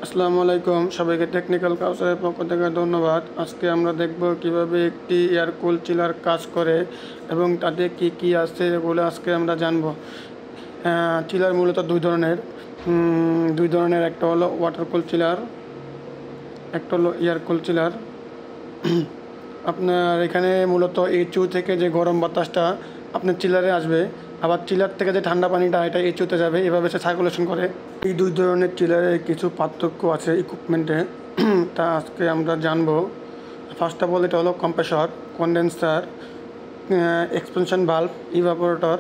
আসসালামু আলাইকুম সবাইকে টেকনিক্যাল কাউন্সিলের পক্ষ থেকে ধন্যবাদ। আজকে আমরা দেখব কিভাবে একটি এয়ার কুল চিলার কাজ করে এবং তাতে কি কি আছে এগুলো আজকে আমরা জানব। চিলার মূলত দুই ধরনের একটা হলো ওয়াটার কুল চিলার, একটা হলো এয়ার কুল চিলার। আপনার এখানে মূলত এইচইউ থেকে যে গরম বাতাসটা আপনার চিলারে আসবে, আবার চিলার থেকে যে ঠান্ডা পানিটা এটা এইচইউতে যাবে, এভাবে সে সার্কুলেশন করে। এই দুই ধরনের চিলারে কিছু পার্থক্য আছে ইকুইপমেন্টে, তা আজকে আমরা জানবো। ফার্স্ট অফ অল এটা হলো compressor, condenser, expansion valve, evaporator.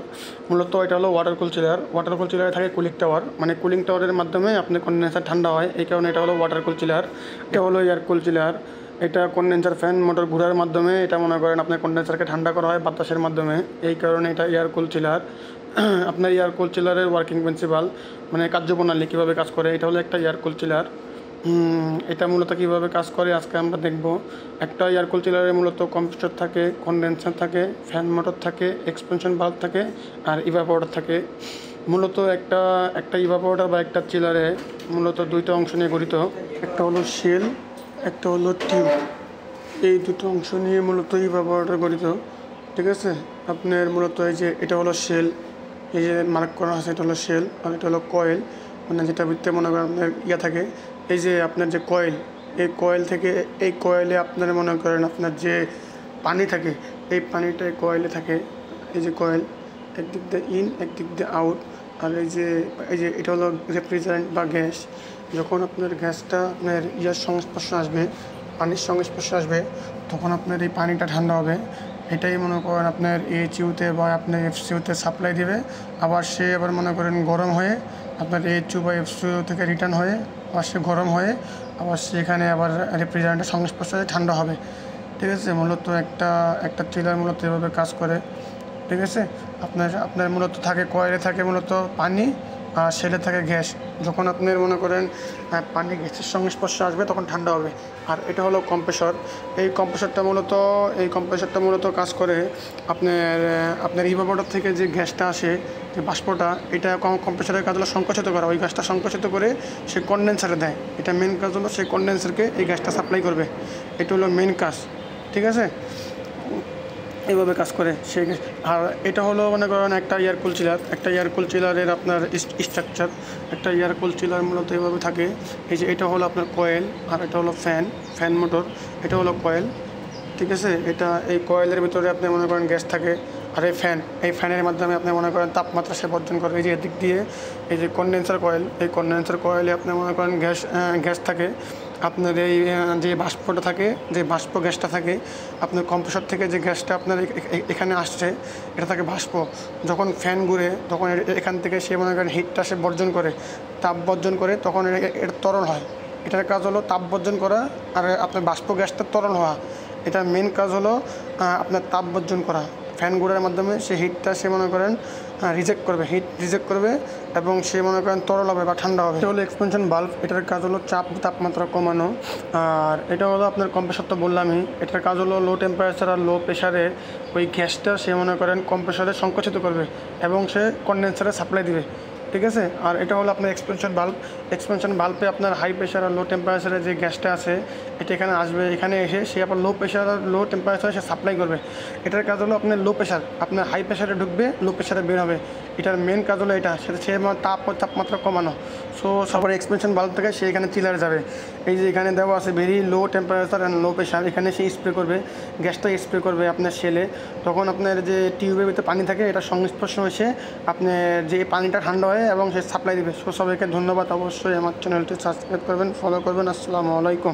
মূলত এটা হলো water cool chiller. Water cool চিলারে থাকে কুলিং টাওয়ার, মানে কুলিং টাওয়ারের মাধ্যমে আপনার কন্ডেন্সার ঠান্ডা হয়, এই কারণে এটা হলো ওয়াটার কুল চিলার। এটা হলো এয়ার কুল চিলার। এটা কন্ডেন্সার ফ্যান মোটর ঘোরার মাধ্যমে এটা মনে করেন আপনার কন্ডেন্সারকে ঠান্ডা করা হয় বাতাসের মাধ্যমে, এই কারণে এটা এয়ার কুল চিলার। আপনার এয়ার কুল চিলারের ওয়ার্কিং প্রিন্সিপাল, মানে কার্যপ্রণালী কীভাবে কাজ করে, এটা হলো একটা এয়ার কুল চিলার। এটা মূলত কীভাবে কাজ করে আজকে আমরা দেখব। একটা এয়ার কুল চিলারে মূলত কম্প্রেসর থাকে, কন্ডেন্সার থাকে, ফ্যান মোটর থাকে, এক্সপেনশন ভালভ থাকে, আর ইভাপোরেটর থাকে। মূলত একটা ইভাপোরেটর বা একটা চিলারে মূলত দুইটা অংশ নিয়ে গঠিত। একটা হলো শেল, একটা হলো টিউব। এই দুটো অংশ নিয়ে মূলত ইভাপোরেটর গঠিত। ঠিক আছে, আপনার মূলত এই যে এটা হলো শেল, এই যে মার্ক করা আছে এটা হলো শেল, আর এটা হলো কয়েল, মানে যেটা ভিতরে মনে করেন আপনার থাকে। এই যে আপনার যে কয়েল, এই কয়েল থেকে এই কয়েলে আপনার মনে করেন আপনার যে পানি থাকে, এই পানিটা এই কয়েলে থাকে। এই যে কয়েল একদিক দিয়ে ইন, একদিক দিয়ে আউট। আর এই যে এটা হলো রেফ্রিজারেন্ট বা গ্যাস। যখন আপনার গ্যাসটা আপনার সংস্পর্শে আসবে, পানির সংস্পর্শে আসবে, তখন আপনার এই পানিটা ঠান্ডা হবে। এটাই মনে করেন আপনার এইচইউতে বা আপনার এফসিউতে সাপ্লাই দেবে। আবার সে আবার মনে করেন গরম হয়ে আপনার এইচইউ বা এফসিউ থেকে রিটার্ন হয়ে আবার সে গরম হয়ে আবার সেখানে আবার রেফ্রিজারেন্টের সংস্পর্শে ঠান্ডা হবে। ঠিক আছে, মূলত একটা চিলার মূলত এভাবে কাজ করে। ঠিক আছে, আপনার মূলত থাকে কয়েলে থাকে মূলত পানি, আর সেলে থাকে গ্যাস। যখন আপনার মনে করেন পানি গ্যাসের সংস্পর্শে আসবে তখন ঠান্ডা হবে। আর এটা হলো কম্প্রেসর। এই কম্প্রেসরটা মূলত কাজ করে আপনার ইভাপোরেটর থেকে যে গ্যাসটা আসে, যে বাষ্পটা, এটা কম্প্রেসরের কাজ হলো সংকুচিত করা। ওই গ্যাসটা সংকুচিত করে সে কন্ডেন্সারে দেয়। এটা মেন কাজ হলো সেই কন্ডেন্সারকে এই গ্যাসটা সাপ্লাই করবে। এটা হলো মেন কাজ। ঠিক আছে, এইভাবে কাজ করে সে। আর এটা হলো মনে করেন একটা এয়ার কুল চিলার। একটা এয়ার কুল চিলারের আপনার স্ট্রাকচার, একটা এয়ার কুল চিলার মূলত এইভাবে থাকে। এই যে এটা হলো আপনার কয়েল, আর এটা হলো ফ্যান মোটর, এটা হলো কয়েল। ঠিক আছে, এই কয়েলের ভিতরে আপনি মনে করেন গ্যাস থাকে। আর এই ফ্যানের মাধ্যমে আপনি মনে করেন তাপমাত্রা সে বর্জন করে। এই যে এদিক দিয়ে এই যে কন্ডেন্সার কয়েল, এই কন্ডেন্সার কয়েলে আপনি মনে করেন গ্যাস থাকে। আপনার এই যে বাষ্পটা থাকে, যে বাষ্প গ্যাসটা থাকে, আপনার কম্প্রেসর থেকে যে গ্যাসটা আপনার এখানে আসছে, এটা থাকে বাষ্প। যখন ফ্যান ঘুরে তখন এখান থেকে সে মনে করেন হিটটা সে বর্জন করে, তাপ বর্জন করে, তখন এটা তরল হয়। এটার কাজ হলো তাপ বর্জন করা আর আপনার বাষ্প গ্যাসটা তরল হওয়া। এটার মেন কাজ হলো আপনার তাপ বর্জন করা। ফ্যান ঘোরার মাধ্যমে সে হিটটা সে মনে করেন হিট রিজেক্ট করবে এবং সে মনে করেন তরল হবে বা ঠান্ডা হবে। এটা হলো এক্সপেনশন ভালভ। এটার কাজ হলো তাপমাত্রা কমানো। আর এটা হলো আপনার কম্প্রেসর, তো বললামই। এটার কাজ হলো লো টেম্পারেচার আর লো প্রেশারে ওই গ্যাসটা সে মনে করেন কম্প্রেসরে সংকুচিত করবে এবং সে কন্ডেন্সারে সাপ্লাই দিবে। ঠিক আছে, আর এটা হলো আপনার এক্সপেনশন ভালভ। এক্সপেনশন ভালভে আপনার হাই প্রেশার আর লো টেম্পারেচারে যে গ্যাসটা আছে, এটা এখানে আসবে। এখানে এসে সে আবার লো প্রেশার আর লো টেম্পারেচারে সে সাপ্লাই করবে। এটার কাজ হলো আপনার লো প্রেশার, আপনার হাই প্রেশারে ঢুকবে, লো প্রেশারে বের হবে। এটার মেন কাজ হলো এটা, সে তাপমাত্রা কমানো। সো সবার এক্সপেনশন ভালভ থেকে সে এখানে চিলারে যাবে। এই যে এখানে দেওয়া আছে very low temperature and low pressure, এখানে সে স্প্রে করবে, গ্যাসটা স্প্রে করবে আপনার শেলে। তখন আপনার যে টিউবের ভিতরে পানি থাকে, এটা সংস্পর্শ হয়েছে আপনার যে পানিটা ঠান্ডা হয় এবং সে সাপ্লাই দেবে। সো সবাইকে ধন্যবাদ। অবশ্যই আমার চ্যানেলটি সাবস্ক্রাইব করবেন, ফলো করবেন। আসসালামু আলাইকুম।